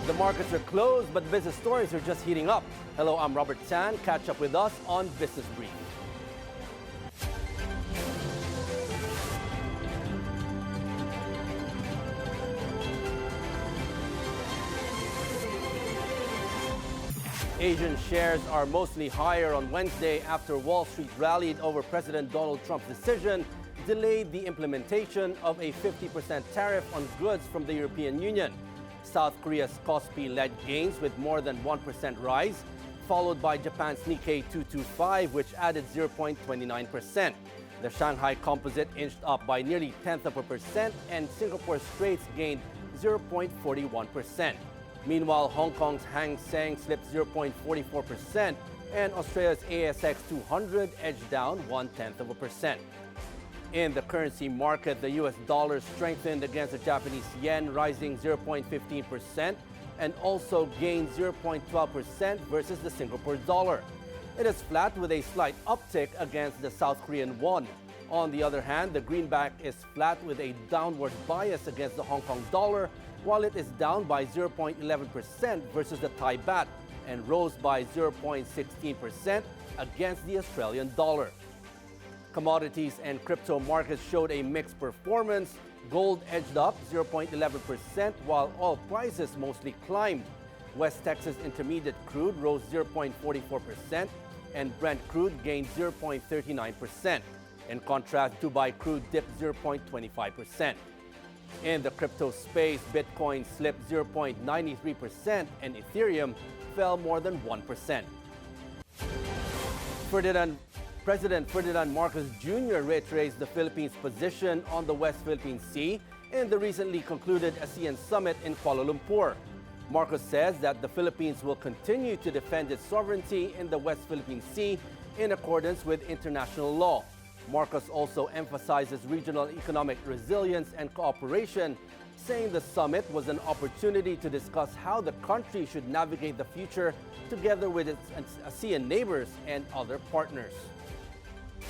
The markets are closed, but business stories are just heating up. Hello, I'm Robert Tan. Catch up with us on Business Brief. Asian shares are mostly higher on Wednesday after Wall Street rallied over President Donald Trump's decision delayed the implementation of a 50% tariff on goods from the European Union. South Korea's Kospi led gains with more than 1% rise, followed by Japan's Nikkei 225, which added 0.29%. The Shanghai Composite inched up by nearly 0.1%, and Singapore Straits gained 0.41%. Meanwhile, Hong Kong's Hang Seng slipped 0.44%, and Australia's ASX 200 edged down 0.1%. In the currency market, the US dollar strengthened against the Japanese yen, rising 0.15%, and also gained 0.12% versus the Singapore dollar. It is flat with a slight uptick against the South Korean won. On the other hand, the greenback is flat with a downward bias against the Hong Kong dollar, while it is down by 0.11% versus the Thai baht and rose by 0.16% against the Australian dollar. Commodities and crypto markets showed a mixed performance. Gold edged up 0.11%, while oil prices mostly climbed. West Texas Intermediate crude rose 0.44%, and Brent crude gained 0.39%. In contrast, Dubai crude dipped 0.25%. In the crypto space, Bitcoin slipped 0.93%, and Ethereum fell more than 1%. President Ferdinand Marcos Jr. reiterates the Philippines' position on the West Philippine Sea in the recently concluded ASEAN summit in Kuala Lumpur. Marcos says that the Philippines will continue to defend its sovereignty in the West Philippine Sea in accordance with international law. Marcos also emphasizes regional economic resilience and cooperation, saying the summit was an opportunity to discuss how the country should navigate the future together with its ASEAN neighbors and other partners.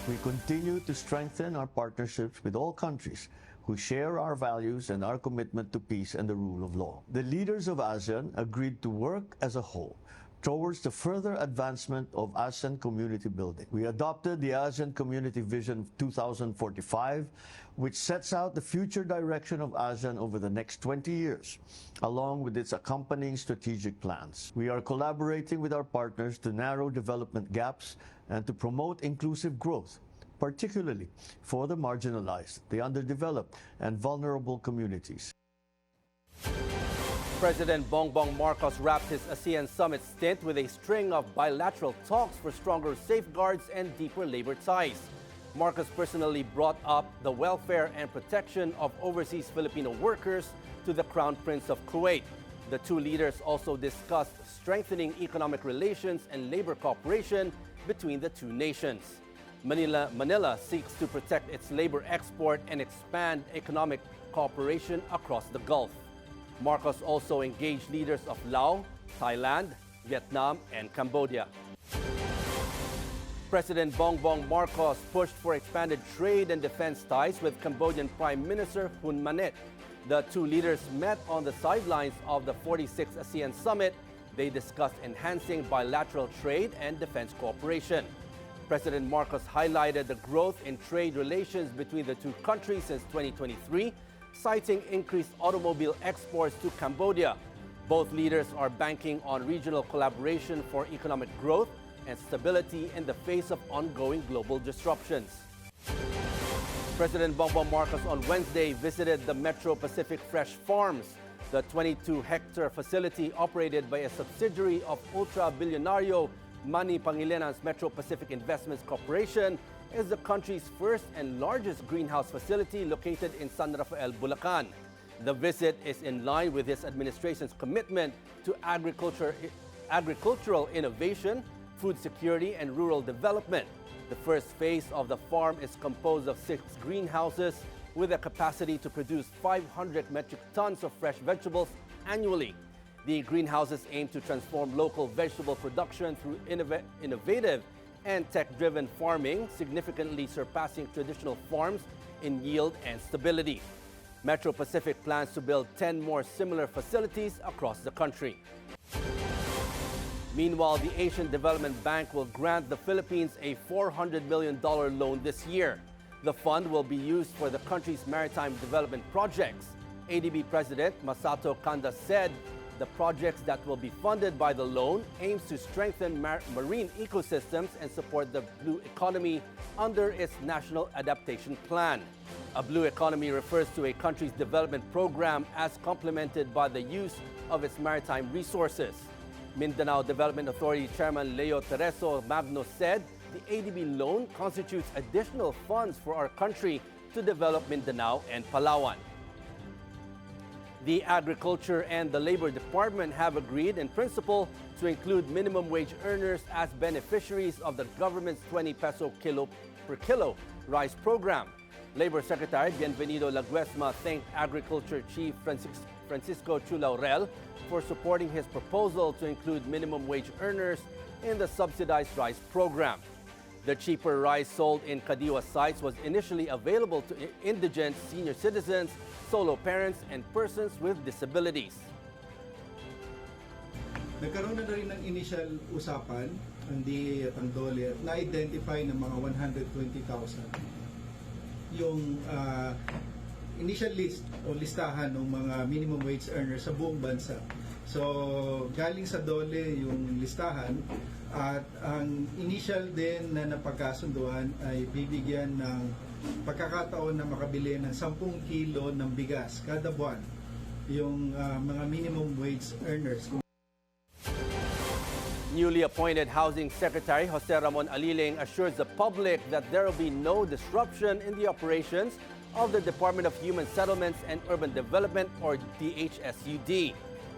We continue to strengthen our partnerships with all countries who share our values and our commitment to peace and the rule of law. The leaders of ASEAN agreed to work as a whole towards the further advancement of ASEAN community building. We adopted the ASEAN Community Vision 2045, which sets out the future direction of ASEAN over the next 20 years, along with its accompanying strategic plans. We are collaborating with our partners to narrow development gaps and to promote inclusive growth, particularly for the marginalized, the underdeveloped, and vulnerable communities. President Bongbong Marcos wrapped his ASEAN summit stint with a string of bilateral talks for stronger safeguards and deeper labor ties. Marcos personally brought up the welfare and protection of overseas Filipino workers to the Crown Prince of Kuwait. The two leaders also discussed strengthening economic relations and labor cooperation between the two nations. Manila seeks to protect its labor export and expand economic cooperation across the Gulf. Marcos also engaged leaders of Laos, Thailand, Vietnam, and Cambodia. President Bongbong Marcos pushed for expanded trade and defense ties with Cambodian Prime Minister Hun Manet. The two leaders met on the sidelines of the 46th ASEAN Summit. They discussed enhancing bilateral trade and defense cooperation. President Marcos highlighted the growth in trade relations between the two countries since 2023, citing increased automobile exports to Cambodia. Both leaders are banking on regional collaboration for economic growth and stability in the face of ongoing global disruptions. President Bongbong Marcos on Wednesday visited the Metro Pacific Fresh Farms. The 22-hectare facility operated by a subsidiary of Ultra Bilyonaryo Manny Pangilinan's Metro Pacific Investments Corporation is the country's first and largest greenhouse facility located in San Rafael, Bulacan. The visit is in line with his administration's commitment to agricultural innovation, food security, and rural development. The first phase of the farm is composed of 6 greenhouses with a capacity to produce 500 metric tons of fresh vegetables annually. The greenhouses aim to transform local vegetable production through innovative and tech-driven farming, significantly surpassing traditional farms in yield and stability. Metro Pacific plans to build 10 more similar facilities across the country. Meanwhile, the Asian Development Bank will grant the Philippines a $400 million loan this year. The fund will be used for the country's maritime development projects. ADB President Masato Kanda said the projects that will be funded by the loan aims to strengthen marine ecosystems and support the blue economy under its National Adaptation Plan. A blue economy refers to a country's development program as complemented by the use of its maritime resources. Mindanao Development Authority Chairman Leo Tereso Magno said the ADB loan constitutes additional funds for our country to develop Mindanao and Palawan. The Agriculture and the Labor Department have agreed in principle to include minimum wage earners as beneficiaries of the government's 20 peso per kilo rice program. Labor Secretary Bienvenido Laguesma thanked Agriculture Chief Francisco Chulaurel for supporting his proposal to include minimum wage earners in the subsidized rice program. The cheaper rice sold in Kadiwa sites was initially available to indigent senior citizens, solo parents, and persons with disabilities. Nagkaroon na rin ng initial usapan ang DA at ang DOLE at na-identify ng mga 120,000 yung initial list o listahan ng mga minimum wage earners sa buong bansa. So, galing sa DOLE yung listahan at ang initial din na napagkasunduan ay bibigyan ng pagkakataon na makabili ng 10 kilo ng bigas kada buwan yung mga minimum wage earners. Newly appointed Housing Secretary Jose Ramon Aliling assures the public that there will be no disruption in the operations of the Department of Human Settlements and Urban Development, or DHSUD.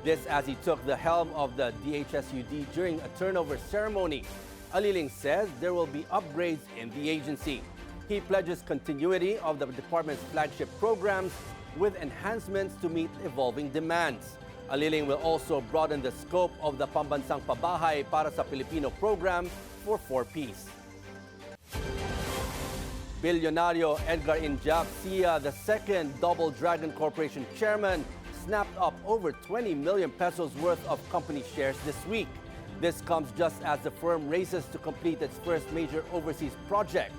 This as he took the helm of the DHSUD during a turnover ceremony. Aliling says there will be upgrades in the agency. He pledges continuity of the department's flagship programs with enhancements to meet evolving demands. Aliling will also broaden the scope of the Pambansang Pabahay para sa Pilipino program for 4Ps. Bilyonaryo Edgar Injap Sia, the second Double Dragon Corporation chairman, snapped up over 20 million pesos worth of company shares this week. This comes just as the firm races to complete its first major overseas project.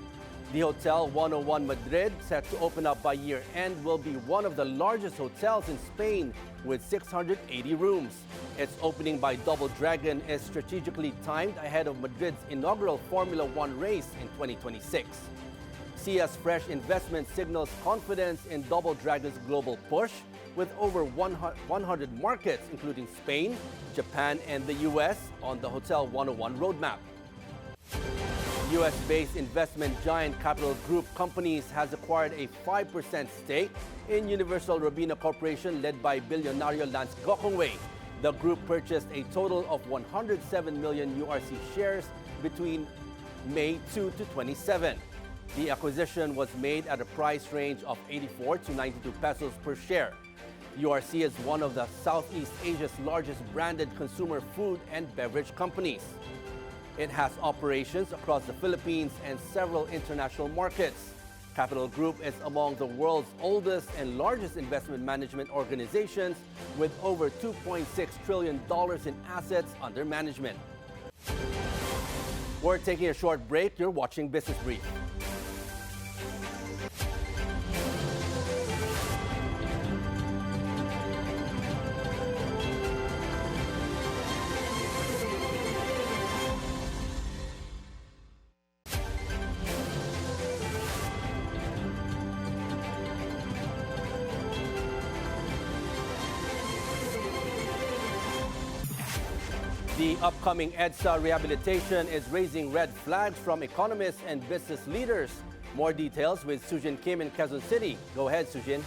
The Hotel 101 Madrid, set to open up by year-end, will be one of the largest hotels in Spain with 680 rooms. Its opening by Double Dragon is strategically timed ahead of Madrid's inaugural Formula One race in 2026. Sia's fresh investment signals confidence in Double Dragon's global push, with over 100 markets, including Spain, Japan, and the U.S., on the Hotel 101 roadmap. U.S.-based investment giant Capital Group Companies has acquired a 5% stake in Universal Robina Corporation led by Bilyonaryo Lance Gokongwei. The group purchased a total of 107 million URC shares between May 2 to 27. The acquisition was made at a price range of 84 to 92 pesos per share. URC is one of the Southeast Asia's largest branded consumer food and beverage companies. It has operations across the Philippines and several international markets. Capital Group is among the world's oldest and largest investment management organizations, with over $2.6 trillion in assets under management. We're taking a short break. You're watching Business Brief. The upcoming EDSA rehabilitation is raising red flags from economists and business leaders. More details with Sujin Kim in Quezon City. Go ahead, Sujin.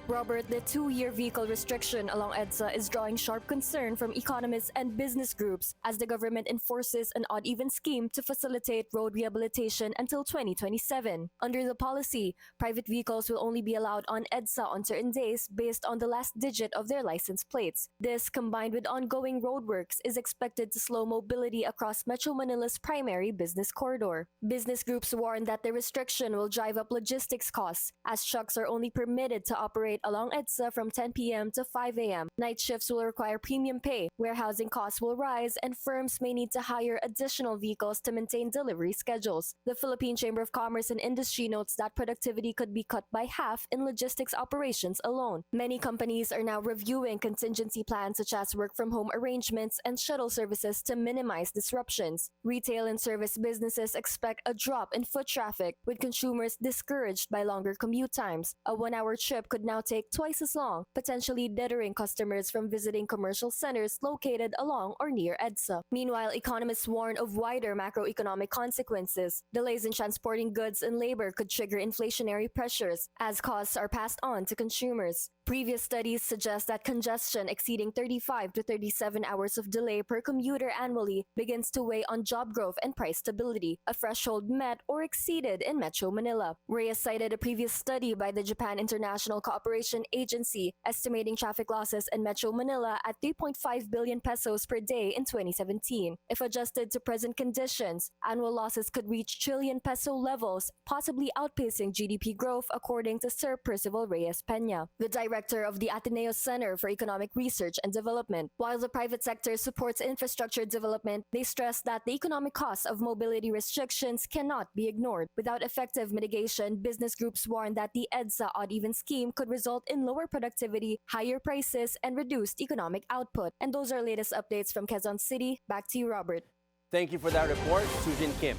Robert, the 2-year vehicle restriction along EDSA is drawing sharp concern from economists and business groups as the government enforces an odd-even scheme to facilitate road rehabilitation until 2027. Under the policy, private vehicles will only be allowed on EDSA on certain days based on the last digit of their license plates. This, combined with ongoing roadworks, is expected to slow mobility across Metro Manila's primary business corridor. Business groups warn that the restriction will drive up logistics costs, as trucks are only permitted to operate along EDSA from 10 p.m. to 5 a.m. Night shifts will require premium pay, warehousing costs will rise, and firms may need to hire additional vehicles to maintain delivery schedules. The Philippine Chamber of Commerce and Industry notes that productivity could be cut by half in logistics operations alone. Many companies are now reviewing contingency plans such as work-from-home arrangements and shuttle services to minimize disruptions. Retail and service businesses expect a drop in foot traffic, with consumers discouraged by longer commute times. A 1-hour trip could now take twice as long, potentially deterring customers from visiting commercial centers located along or near EDSA. Meanwhile, economists warn of wider macroeconomic consequences. Delays in transporting goods and labor could trigger inflationary pressures as costs are passed on to consumers. Previous studies suggest that congestion exceeding 35 to 37 hours of delay per commuter annually begins to weigh on job growth and price stability, a threshold met or exceeded in Metro Manila. Reyes cited a previous study by the Japan International Cooperation Agency estimating traffic losses in Metro Manila at 3.5 billion pesos per day in 2017. If adjusted to present conditions, annual losses could reach trillion peso levels, possibly outpacing GDP growth, according to Sir Percival Reyes Peña, the director of the Ateneo Center for Economic Research and Development. While the private sector supports infrastructure development, they stress that the economic costs of mobility restrictions cannot be ignored. Without effective mitigation, business groups warn that the EDSA odd-even scheme could result in lower productivity, higher prices, and reduced economic output. And those are latest updates from Quezon City. Back to you, Robert. Thank you for that report, Sujin Kim.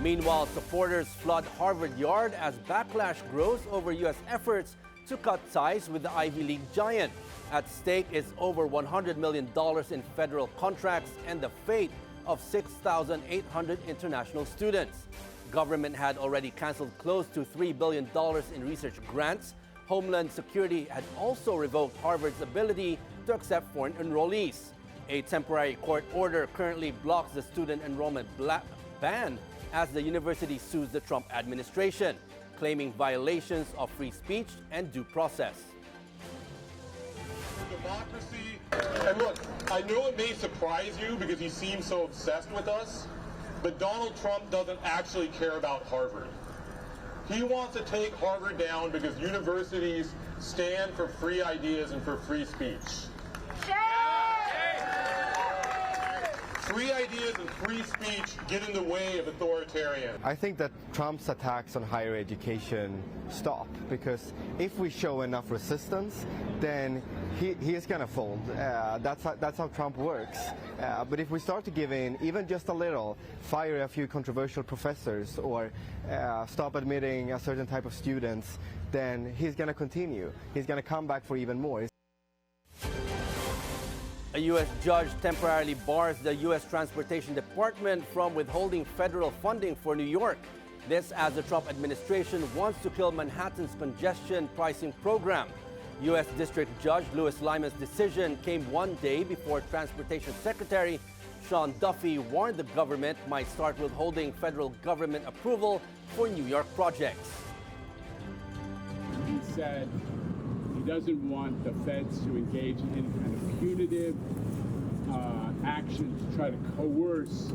Meanwhile, supporters flood Harvard Yard as backlash grows over U.S. efforts to cut ties with the Ivy League giant. At stake is over $100 million in federal contracts and the fate of 6,800 international students. Government had already canceled close to $3 billion in research grants. Homeland Security had also revoked Harvard's ability to accept foreign enrollees. A temporary court order currently blocks the student enrollment ban as the university sues the Trump administration, claiming violations of free speech and due process. Democracy, and look, I know it may surprise you because he seems so obsessed with us, but Donald Trump doesn't actually care about Harvard. He wants to take Harvard down because universities stand for free ideas and for free speech. Free ideas and free speech get in the way of authoritarian. I think that Trump's attacks on higher education stop, because if we show enough resistance, then he is going to fold. That's how Trump works. But if we start to give in, even just a little, fire a few controversial professors or stop admitting a certain type of students, then he's going to continue. He's going to come back for even more. A U.S. judge temporarily bars the U.S. Transportation Department from withholding federal funding for New York. This as the Trump administration wants to kill Manhattan's congestion pricing program. U.S. District Judge Louis Lyman's decision came one day before Transportation Secretary Sean Duffy warned the government might start withholding federal government approval for New York projects. He said he doesn't want the feds to engage in any kind of punitive action to try to coerce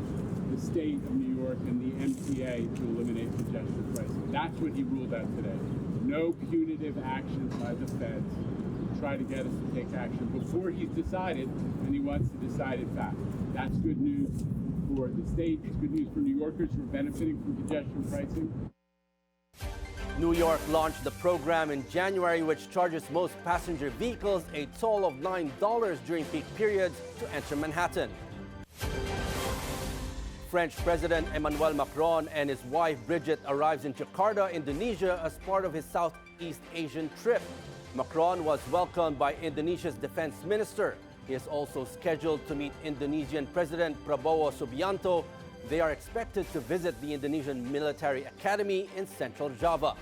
the state of New York and the MTA to eliminate congestion pricing. That's what he ruled out today. No punitive action by the feds to try to get us to take action before he's decided, and he wants to decide it fast. That's good news for the state. It's good news for New Yorkers who are benefiting from congestion pricing. New York launched the program in January, which charges most passenger vehicles a toll of $9 during peak periods to enter Manhattan. French President Emmanuel Macron and his wife Brigitte arrives in Jakarta, Indonesia as part of his Southeast Asian trip. Macron was welcomed by Indonesia's defense minister. He is also scheduled to meet Indonesian President Prabowo Subianto. They are expected to visit the Indonesian Military Academy in central Java.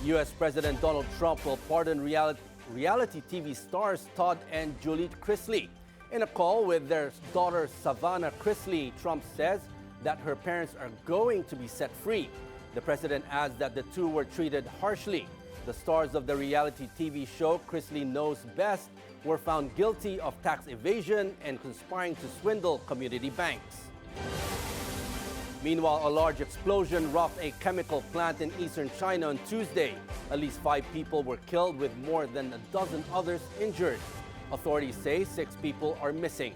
U.S. President Donald Trump will pardon reality TV stars Todd and Julie Chrisley. In a call with their daughter Savannah Chrisley, Trump says that her parents are going to be set free. The president adds that the two were treated harshly. The stars of the reality TV show Chrisley Knows Best were found guilty of tax evasion and conspiring to swindle community banks. Meanwhile, a large explosion rocked a chemical plant in eastern China on Tuesday. At least 5 people were killed, with more than a dozen others injured. Authorities say 6 people are missing.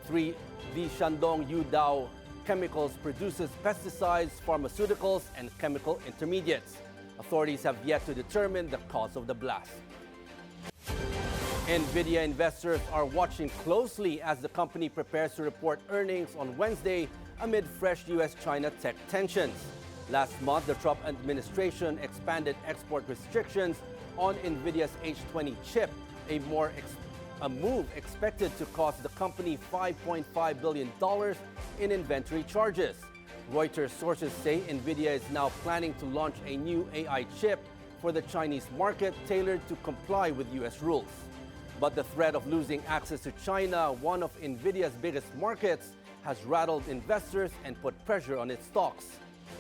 The Shandong Yudao Chemicals produces pesticides, pharmaceuticals, and chemical intermediates. Authorities have yet to determine the cause of the blast. NVIDIA investors are watching closely as the company prepares to report earnings on Wednesday amid fresh U.S.-China tech tensions. Last month, the Trump administration expanded export restrictions on NVIDIA's H20 chip, a move expected to cost the company $5.5 billion in inventory charges. Reuters sources say NVIDIA is now planning to launch a new AI chip for the Chinese market tailored to comply with U.S. rules. But the threat of losing access to China, one of NVIDIA's biggest markets, has rattled investors and put pressure on its stocks.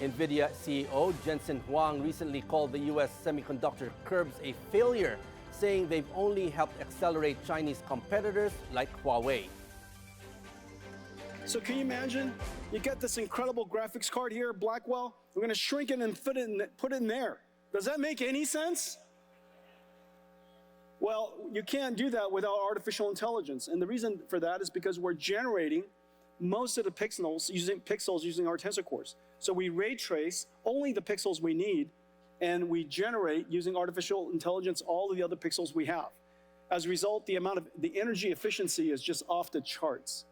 NVIDIA CEO Jensen Huang recently called the U.S. semiconductor curbs a failure, saying they've only helped accelerate Chinese competitors like Huawei. So can you imagine? You get this incredible graphics card here, Blackwell. We're going to shrink it and put it in there. Does that make any sense? Well, you can't do that without artificial intelligence. And the reason for that is because we're generating most of the pixels using our tensor cores. So we ray trace only the pixels we need, and we generate using artificial intelligence all of the other pixels we have. As a result, the energy efficiency is just off the charts.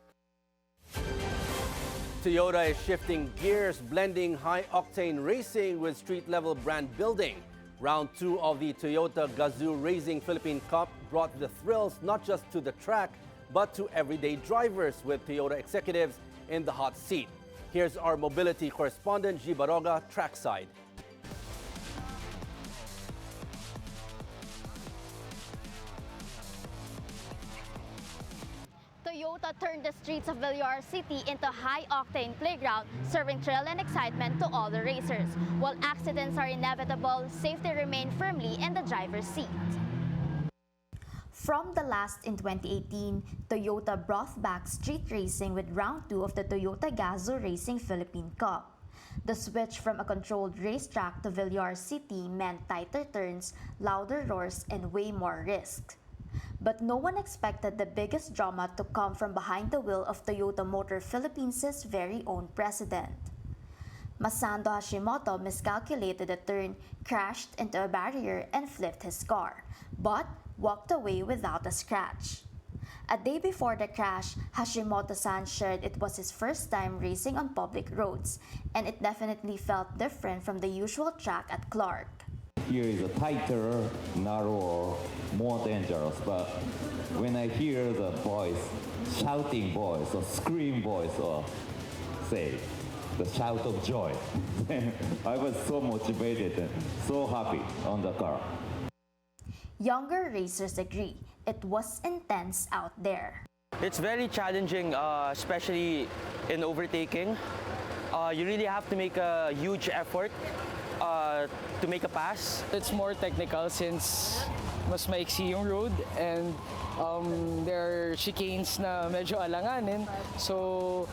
Toyota is shifting gears, blending high-octane racing with street-level brand building. Round 2 of the Toyota Gazoo Racing Philippine Cup brought the thrills not just to the track, but to everyday drivers, with Toyota executives in the hot seat. Here's our mobility correspondent, G. Baroga, trackside. Toyota turned the streets of Bilyonaryo City into high-octane playground, serving thrill and excitement to all the racers. While accidents are inevitable, safety remained firmly in the driver's seat. From the last in 2018, Toyota brought back street racing with round 2 of the Toyota Gazoo Racing Philippine Cup. The switch from a controlled racetrack to Bilyonaryo City meant tighter turns, louder roars, and way more risk. But no one expected the biggest drama to come from behind the wheel of Toyota Motor Philippines' very own president. Masando Hashimoto miscalculated a turn, crashed into a barrier, and flipped his car, but walked away without a scratch. A day before the crash, Hashimoto-san shared it was his first time racing on public roads, and it definitely felt different from the usual track at Clark. Here is a tighter, narrower, more dangerous, but when I hear the voice, shouting voice or scream voice or say the shout of joy, I was so motivated and so happy on the car. Younger racers agree, it was intense out there. It's very challenging, especially in overtaking. You really have to make a huge effort to make a pass. It's more technical since mas maiksi yung road and there are chicanes na medyo alanganin. So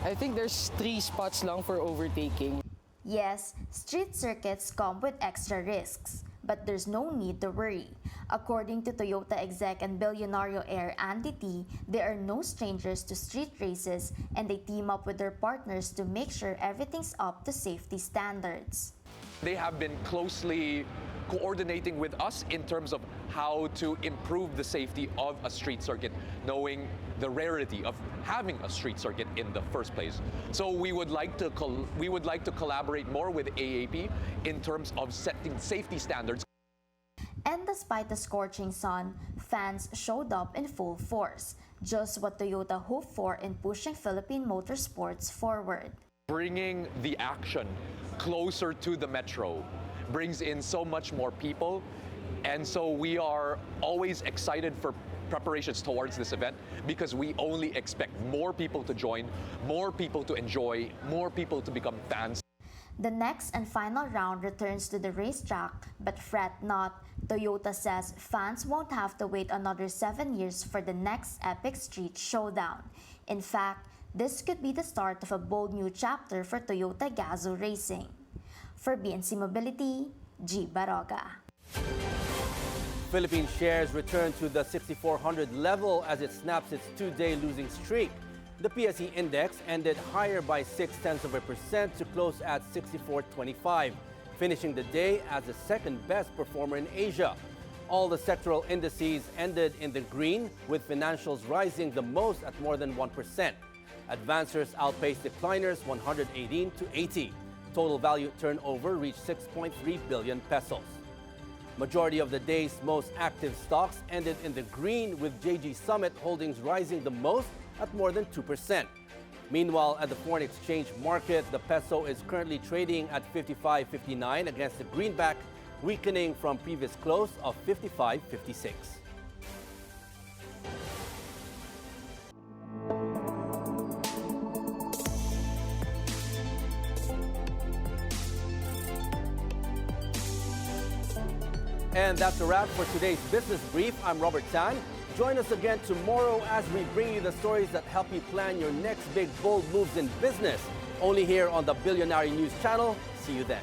I think there's 3 spots lang for overtaking. Yes, street circuits come with extra risks, but there's no need to worry. According to Toyota exec and Bilyonaryo heir Andy T, they are no strangers to street races, and they team up with their partners to make sure everything's up to safety standards. They have been closely coordinating with us in terms of how to improve the safety of a street circuit, knowing the rarity of having a street circuit in the first place. So we would like to collaborate more with AAP in terms of setting safety standards. And despite the scorching sun, fans showed up in full force, just what Toyota hoped for in pushing Philippine motorsports forward. bringing the action closer to the metro brings in so much more people. And so we are always excited for preparations towards this event because we only expect more people to join, more people to enjoy, more people to become fans. The next and final round returns to the racetrack, but fret not. Toyota says fans won't have to wait another 7 years for the next epic street showdown. In fact, this could be the start of a bold new chapter for Toyota Gazoo Racing. For BNC Mobility, G. Baroga. Philippine shares return to the 6,400 level as it snaps its two-day losing streak. The PSE index ended higher by 0.6% to close at 64.25, finishing the day as the second-best performer in Asia. All the sectoral indices ended in the green, with financials rising the most at more than 1%. Advancers outpaced decliners 118 to 80. Total value turnover reached 6.3 billion pesos. Majority of the day's most active stocks ended in the green, with JG Summit Holdings rising the most at more than 2%. Meanwhile, at the foreign exchange market, the peso is currently trading at 55.59 against the greenback, weakening from previous close of 55.56. And that's a wrap for today's Business Brief. I'm Robert Tan. Join us again tomorrow as we bring you the stories that help you plan your next big, bold moves in business. Only here on the Bilyonaryo News channel. See you then.